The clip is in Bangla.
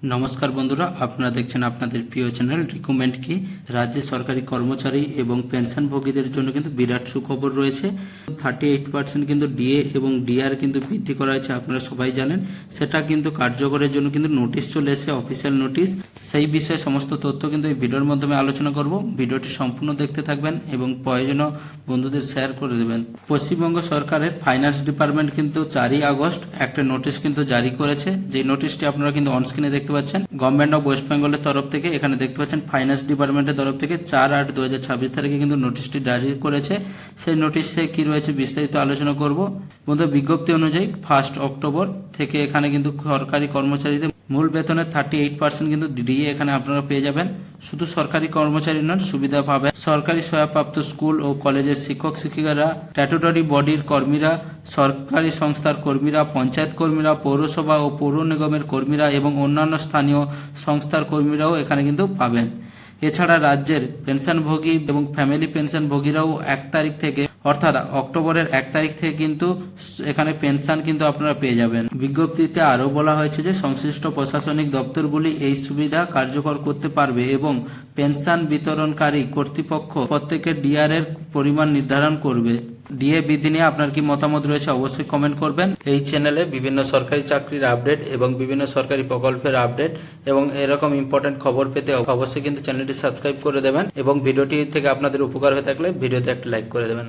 নমস্কার বন্ধুরা, আপনারা দেখছেন আপনাদের প্রিয় চ্যানেল রিকমেন্ড কি। রাজ্যে সরকারি কর্মচারী এবং পেনশনভোগীদের জন্য কিন্তু বিরাট সুখবর রয়েছে। 38% কিন্তু ডিএ এবং ডিআর কিন্তু বৃদ্ধি করা হয়েছে, আপনারা সবাই জানেন। সেটা কিন্তু কার্যকরের জন্য কিন্তু নোটিশ চলে এসেছে, অফিসিয়াল নোটিশ। সেই বিষয়ে সমস্ত তথ্য কিন্তু এই ভিডিওর মাধ্যমে আলোচনা করব। ভিডিওটি সম্পূর্ণ দেখতে থাকবেন এবং প্রয়োজনীয় বন্ধুদের শেয়ার করে দেবেন। পশ্চিমবঙ্গ সরকারের ফাইন্যান্স ডিপার্টমেন্ট কিন্তু 4 আগস্ট একটা নোটিশ কিন্তু জারি করেছে। যে নোটিশটি আপনারা কিন্তু অনস্ক্রিনে দেখতে পাচ্ছেন। গভর্নমেন্ট অফ ওয়েস্ট বেঙ্গলের তরফ থেকে, এখানে দেখতে পাচ্ছেন ফাইন্যান্স ডিপার্টমেন্টের তরফ থেকে 4/8/2026 তারিখে কিন্তু নোটিশটি জারি করেছে। সেই নোটিশে কি রয়েছে বিস্তারিত আলোচনা করব। বন্ধু, বিজ্ঞপ্তি অনুযায়ী 1 অক্টোবর থেকে এখানে কিন্তু সরকারি কর্মচারীদের মূল বেতনের 38% কিন্তু ডিএ এখানে আপনারা পেয়ে যাবেন। শুধু সরকারি কর্মচারী নন, সুবিধা পাবেন সরকারি সহায়প্রাপ্ত স্কুল ও কলেজের শিক্ষক শিক্ষিকারা, স্ট্যাটুটরি বডির কর্মীরা, সরকারি সংস্থার কর্মীরা, পঞ্চায়েত কর্মীরা, পৌরসভা ও পৌর নিগমের কর্মীরা এবং অন্যান্য স্থানীয় সংস্থার কর্মীরাও এখানে কিন্তু পাবেন। এছাড়া রাজ্যের পেনশনভোগী এবং ফ্যামিলি পেনশনভোগীরাও 1 তারিখ থেকে, অর্থাৎ অক্টোবরের 1 তারিখ থেকে কিন্তু এখানে পেনশন কিন্তু আপনারা পেয়ে যাবেন। বিজ্ঞপ্তিতে আরও বলা হয়েছে যে সংশ্লিষ্ট প্রশাসনিক দপ্তরগুলি এই সুবিধা কার্যকর করতে পারবে এবং পেনশন বিতরণকারী কর্তৃপক্ষ প্রত্যেকের ডিআর এর পরিমাণ নির্ধারণ করবে। ডিএ বৃদ্ধি নিয়ে আপনার কি মতামত রয়েছে অবশ্যই কমেন্ট করবেন। এই চ্যানেলে বিভিন্ন সরকারি চাকরির আপডেট এবং বিভিন্ন সরকারি প্রকল্পের আপডেট এবং এরকম ইম্পর্টেন্ট খবর পেতে অবশ্যই কিন্তু চ্যানেলটি সাবস্ক্রাইব করে দেবেন এবং ভিডিওটি থেকে আপনাদের উপকার হয়ে থাকলে ভিডিওতে একটা লাইক করে দেবেন।